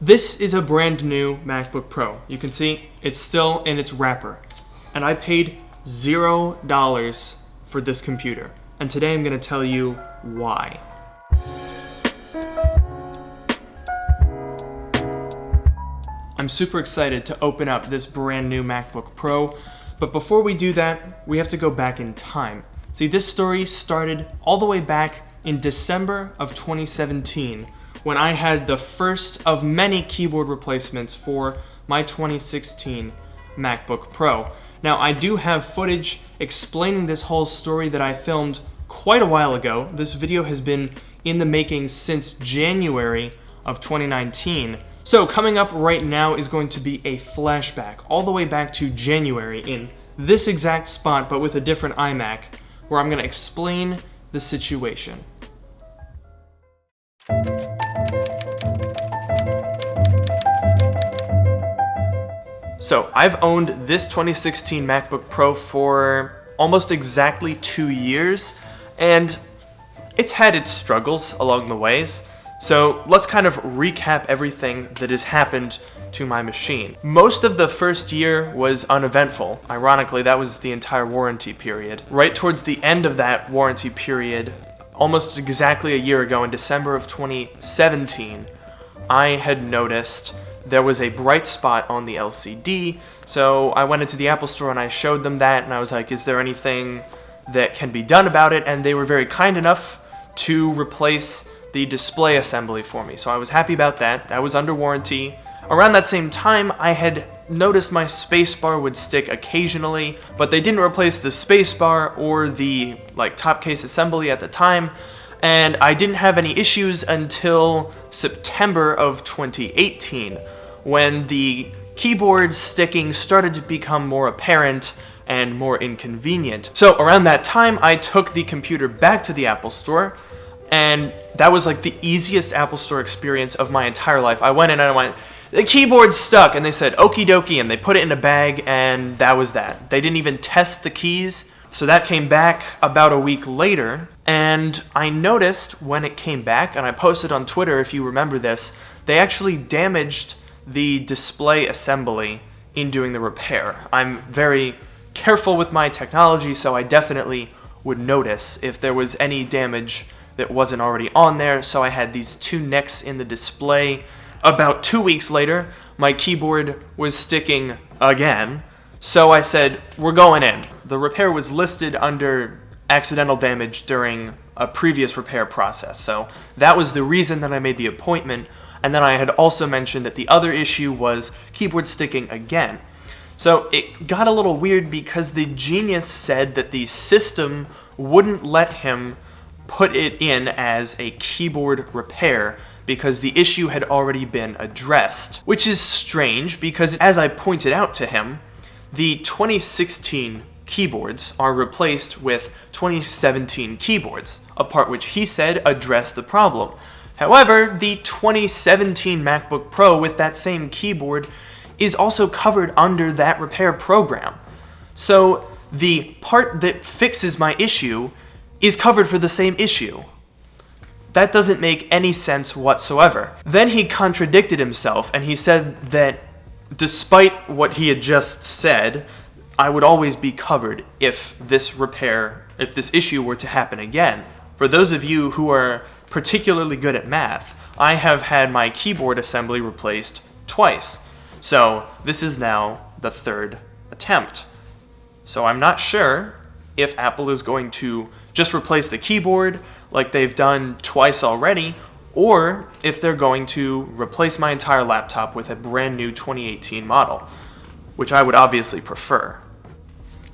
This is a brand new MacBook Pro. You can see it's still in its wrapper. And I paid $0 for this computer. And today I'm going to tell you why. I'm super excited to open up this brand new MacBook Pro, but before we do that, we have to go back in time. See, this story started all the way back in December of 2017, when I had the first of many keyboard replacements for my 2016 MacBook Pro. Now, I do have footage explaining this whole story that I filmed quite a while ago. This video has been in the making since January of 2019. So coming up right now is going to be a flashback all the way back to January in this exact spot, but with a different iMac, where I'm going to explain the situation. So I've owned this 2016 MacBook Pro for almost exactly 2 years, and it's had its struggles along the ways. So let's kind of recap everything that has happened to my machine. Most of the first year was uneventful. Ironically, that was the entire warranty period. Right towards the end of that warranty period, almost exactly a year ago in December of 2017, I had noticed there was a bright spot on the LCD. So I went into the Apple Store and I showed them that, and I was like, is there anything that can be done about it? And they were very kind enough to replace the display assembly for me. So I was happy about that. That was under warranty. Around that same time, I had noticed my spacebar would stick occasionally, but they didn't replace the spacebar or the top case assembly at the time, and I didn't have any issues until September of 2018, when the keyboard sticking started to become more apparent and more inconvenient. So around that time, I took the computer back to the Apple Store, and that was like the easiest Apple Store experience of my entire life. I went in and I went, the keyboard's stuck, and they said, okie dokie, and they put it in a bag, and that was that. They didn't even test the keys, so that came back about a week later, and I noticed when it came back, and I posted on Twitter, if you remember this, they actually damaged the display assembly in doing the repair. I'm very careful with my technology, so I definitely would notice if there was any damage that wasn't already on there, so I had these two nicks in the display. About 2 weeks later, my keyboard was sticking again, so I said, we're going in. The repair was listed under accidental damage during a previous repair process, so that was the reason that I made the appointment, and then I had also mentioned that the other issue was keyboard sticking again. So it got a little weird because the genius said that the system wouldn't let him put it in as a keyboard repair because the issue had already been addressed, which is strange because, as I pointed out to him, the 2016 keyboards are replaced with 2017 keyboards, a part which he said addressed the problem. However, the 2017 MacBook Pro with that same keyboard is also covered under that repair program. So the part that fixes my issue is covered for the same issue. That doesn't make any sense whatsoever. Then he contradicted himself and he said that despite what he had just said, I would always be covered if this issue were to happen again. For those of you who are particularly good at math, I have had my keyboard assembly replaced twice. So this is now the third attempt. So I'm not sure if Apple is going to just replace the keyboard like they've done twice already, or if they're going to replace my entire laptop with a brand new 2018 model, which I would obviously prefer.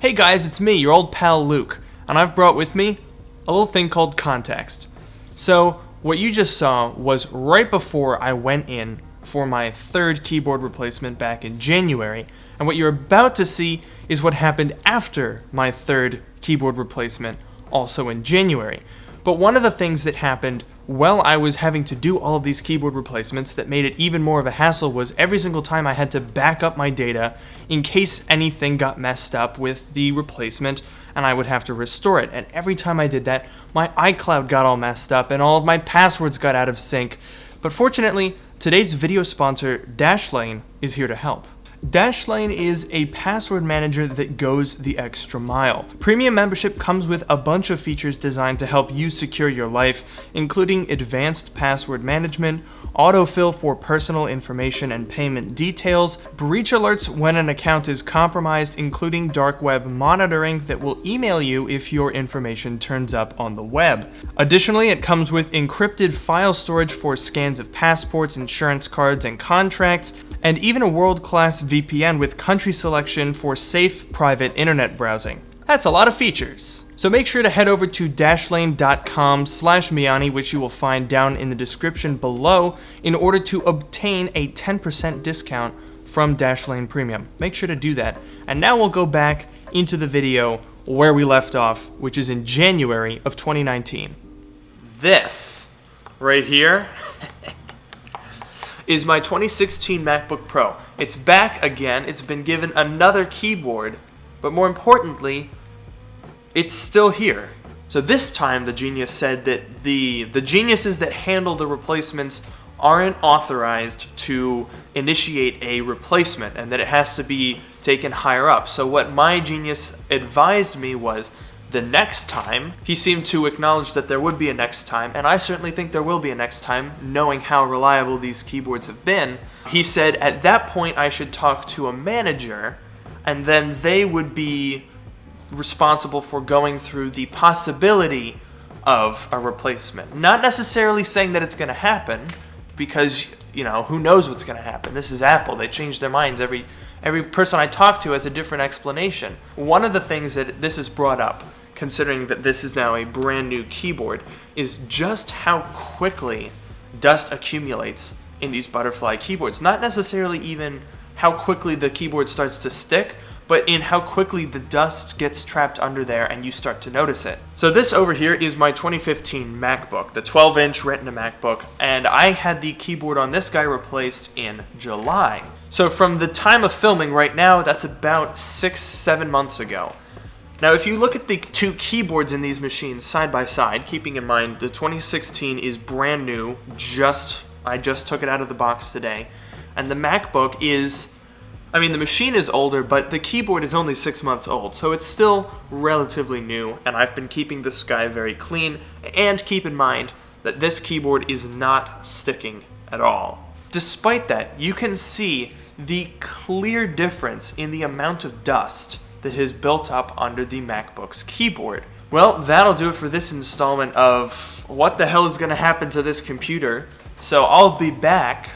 Hey guys, it's me, your old pal Luke, and I've brought with me a little thing called context. So what you just saw was right before I went in for my third keyboard replacement back in January, and what you're about to see is what happened after my third keyboard replacement, also in January. But one of the things that happened while I was having to do all of these keyboard replacements that made it even more of a hassle was every single time I had to back up my data in case anything got messed up with the replacement and I would have to restore it. And every time I did that, my iCloud got all messed up and all of my passwords got out of sync. But fortunately, Today's video sponsor, Dashlane, is here to help. Dashlane is a password manager that goes the extra mile. Premium membership comes with a bunch of features designed to help you secure your life, including advanced password management, autofill for personal information and payment details, breach alerts when an account is compromised, including dark web monitoring that will email you if your information turns up on the web. Additionally, it comes with encrypted file storage for scans of passports, insurance cards, and contracts, and even a world-class VPN with country selection for safe, private internet browsing. That's a lot of features. So make sure to head over to dashlane.com/Miani, which you will find down in the description below, in order to obtain a 10% discount from Dashlane Premium. Make sure to do that. And now we'll go back into the video where we left off, which is in January of 2019. This right here is my 2016 MacBook Pro. It's back again. It's been given another keyboard, but more importantly, it's still here. So this time the genius said that the geniuses that handle the replacements aren't authorized to initiate a replacement and that it has to be taken higher up. So what my genius advised me was the next time. He seemed to acknowledge that there would be a next time, and I certainly think there will be a next time, knowing how reliable these keyboards have been. He said at that point I should talk to a manager, and then they would be responsible for going through the possibility of a replacement. Not necessarily saying that it's going to happen, because, you know, who knows what's going to happen. This is Apple. They change their minds. Every person I talk to has a different explanation. One of the things that this has brought up, considering that this is now a brand new keyboard, is just how quickly dust accumulates in these butterfly keyboards. Not necessarily even how quickly the keyboard starts to stick, but in how quickly the dust gets trapped under there and you start to notice it. So this over here is my 2015 MacBook, the 12-inch Retina MacBook, and I had the keyboard on this guy replaced in July. So from the time of filming right now, that's about 6-7 months ago. Now if you look at the two keyboards in these machines side by side, keeping in mind the 2016 is brand new, I just took it out of the box today, and the MacBook is, I mean, the machine is older, but the keyboard is only 6 months old, so it's still relatively new, and I've been keeping this guy very clean. And keep in mind that this keyboard is not sticking at all. Despite that, you can see the clear difference in the amount of dust that has built up under the MacBook's keyboard. Well, that'll do it for this installment of what the hell is going to happen to this computer. So I'll be back,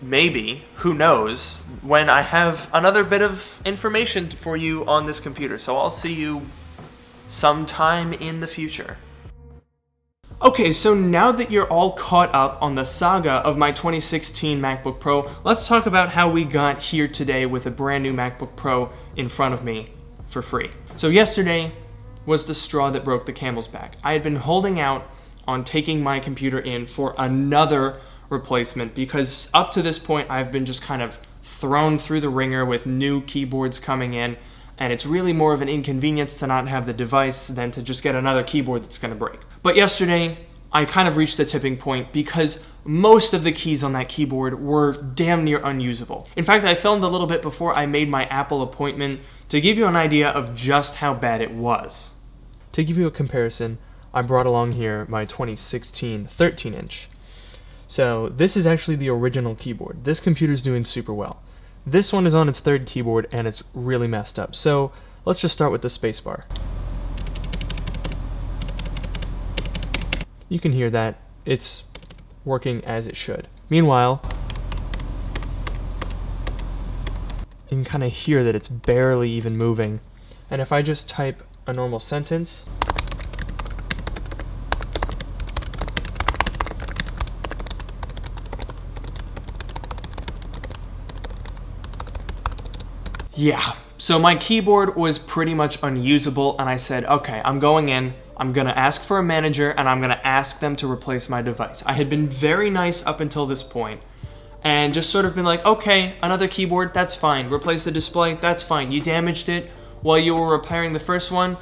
maybe, who knows, when I have another bit of information for you on this computer. So I'll see you sometime in the future. Okay, so now that you're all caught up on the saga of my 2016 MacBook Pro, let's talk about how we got here today with a brand new MacBook Pro in front of me for free. So yesterday was the straw that broke the camel's back. I had been holding out on taking my computer in for another replacement because up to this point I've been just kind of thrown through the ringer with new keyboards coming in, and it's really more of an inconvenience to not have the device than to just get another keyboard that's going to break. But yesterday I kind of reached the tipping point because most of the keys on that keyboard were damn near unusable. In fact, I filmed a little bit before I made my Apple appointment to give you an idea of just how bad it was. To give you a comparison, I brought along here my 2016 13-inch. So this is actually the original keyboard. This computer's doing super well. This one is on its third keyboard and it's really messed up. So let's just start with the spacebar. You can hear that. It's working as it should. Meanwhile, you can kind of hear that it's barely even moving. And if I just type a normal sentence, yeah, so my keyboard was pretty much unusable, and I said, okay, I'm going in, I'm gonna ask for a manager, and I'm gonna ask them to replace my device. I had been very nice up until this point, and just sort of been like, okay, another keyboard, that's fine. Replace the display, that's fine. You damaged it while you were repairing the first one,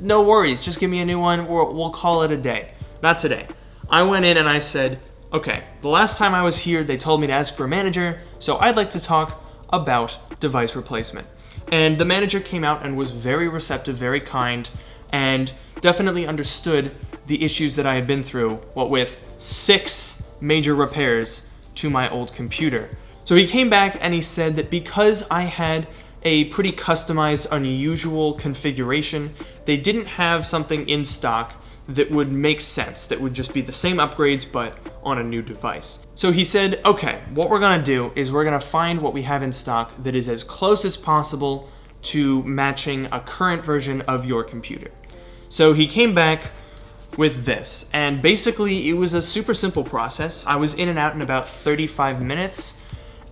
no worries, just give me a new one, we'll call it a day. Not today. I went in and I said, Okay, the last time I was here, they told me to ask for a manager, so I'd like to talk about device replacement. And the manager came out and was very receptive, very kind, and definitely understood the issues that I had been through, what with 6 major repairs to my old computer. So he came back and he said that because I had a pretty customized, unusual configuration, they didn't have something in stock that would make sense, that would just be the same upgrades but on a new device. So he said, okay, what we're gonna do is we're gonna find what we have in stock that is as close as possible to matching a current version of your computer. So he came back with this, and basically it was a super simple process. I was in and out in about 35 minutes,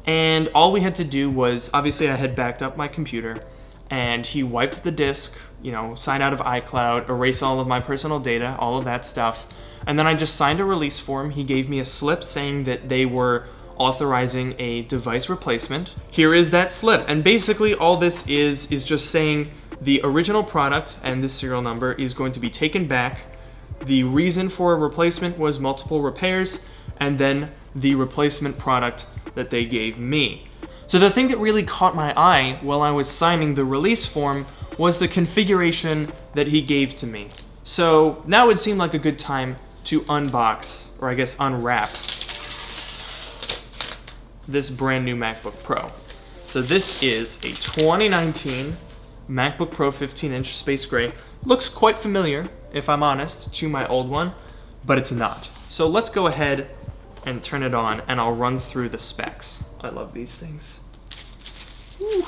and all we had to do was, obviously I had backed up my computer, and he wiped the disk, sign out of iCloud, erase all of my personal data, all of that stuff. And then I just signed a release form. He gave me a slip saying that they were authorizing a device replacement. Here is that slip. And basically all this is just saying the original product and the serial number is going to be taken back. The reason for a replacement was multiple repairs, and then the replacement product that they gave me. So the thing that really caught my eye while I was signing the release form was the configuration that he gave to me. So now would seem like a good time to unbox, or I guess unwrap, this brand new MacBook Pro. So this is a 2019 MacBook Pro 15-inch Space Gray. Looks quite familiar, if I'm honest, to my old one, but it's not. So let's go ahead and turn it on, and I'll run through the specs. I love these things. Whew,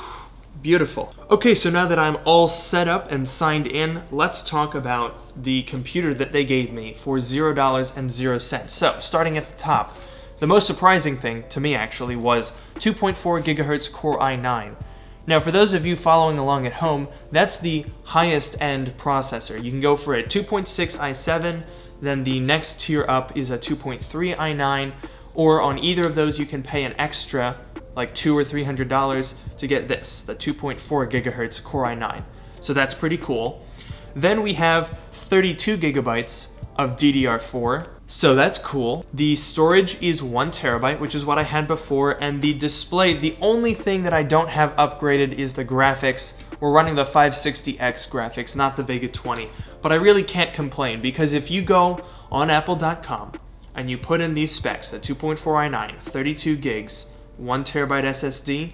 beautiful. Okay, so now that I'm all set up and signed in, let's talk about the computer that they gave me for $0. So, starting at the top, the most surprising thing to me actually was 2.4 gigahertz Core i9. Now, for those of you following along at home, that's the highest end processor. You can go for a 2.6 i7, then the next tier up is a 2.3 i9, or on either of those you can pay an extra like $200 or $300 to get this, the 2.4 gigahertz Core i9. So that's pretty cool. Then we have 32 gigabytes of DDR4, so that's cool. The storage is 1 terabyte, which is what I had before, and the display, the only thing that I don't have upgraded is the graphics. We're running the 560X graphics, not the Vega 20, but I really can't complain, because if you go on apple.com and you put in these specs, the 2.4 i9, 32 gigs, 1 terabyte SSD,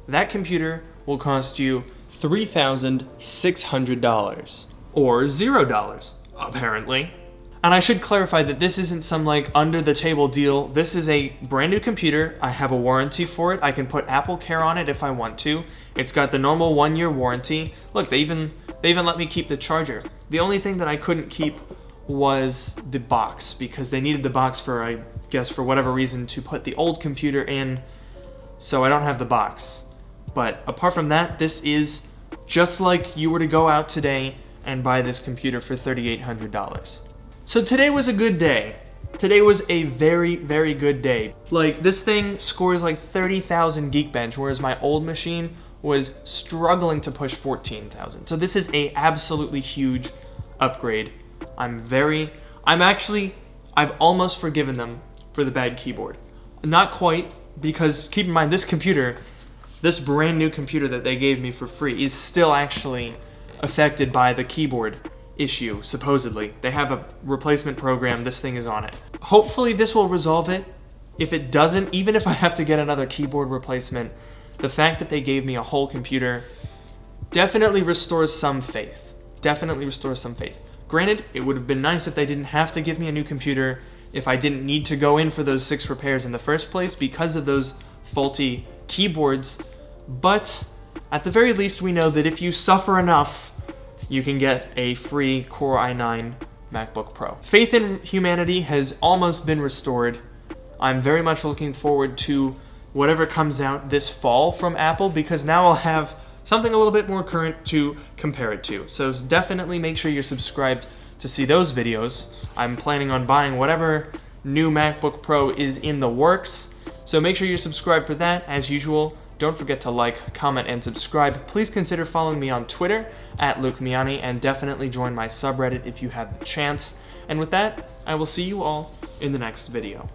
that computer will cost you $3,600, or $0, apparently. And I should clarify that this isn't some like under the table deal. This is a brand new computer. I have a warranty for it. I can put Apple Care on it if I want to. It's got the normal 1-year warranty. Look, they even let me keep the charger. The only thing that I couldn't keep was the box, because they needed the box for, I guess, for whatever reason, to put the old computer in, so I don't have the box. But apart from that, this is just like you were to go out today and buy this computer for $3,800. So today was a good day. Today was a very, very good day. Like, this thing scores like 30,000 Geekbench, whereas my old machine was struggling to push 14,000. So this is a absolutely huge upgrade. I've almost forgiven them for the bad keyboard. Not quite, because keep in mind, this computer, this brand new computer that they gave me for free, is still actually affected by the keyboard issue, supposedly. They have a replacement program, this thing is on it. Hopefully this will resolve it. If it doesn't, even if I have to get another keyboard replacement, the fact that they gave me a whole computer definitely restores some faith. Definitely restores some faith. Granted, it would have been nice if they didn't have to give me a new computer, if I didn't need to go in for those 6 repairs in the first place because of those faulty keyboards, but at the very least we know that if you suffer enough, you can get a free Core i9 MacBook Pro. Faith in humanity has almost been restored. I'm very much looking forward to whatever comes out this fall from Apple, because now I'll have something a little bit more current to compare it to. So definitely make sure you're subscribed to see those videos. I'm planning on buying whatever new MacBook Pro is in the works, so make sure you're subscribed for that. As usual, don't forget to like, comment, and subscribe. Please consider following me on Twitter @Miani, and definitely join my subreddit if you have the chance. And with that, I will see you all in the next video.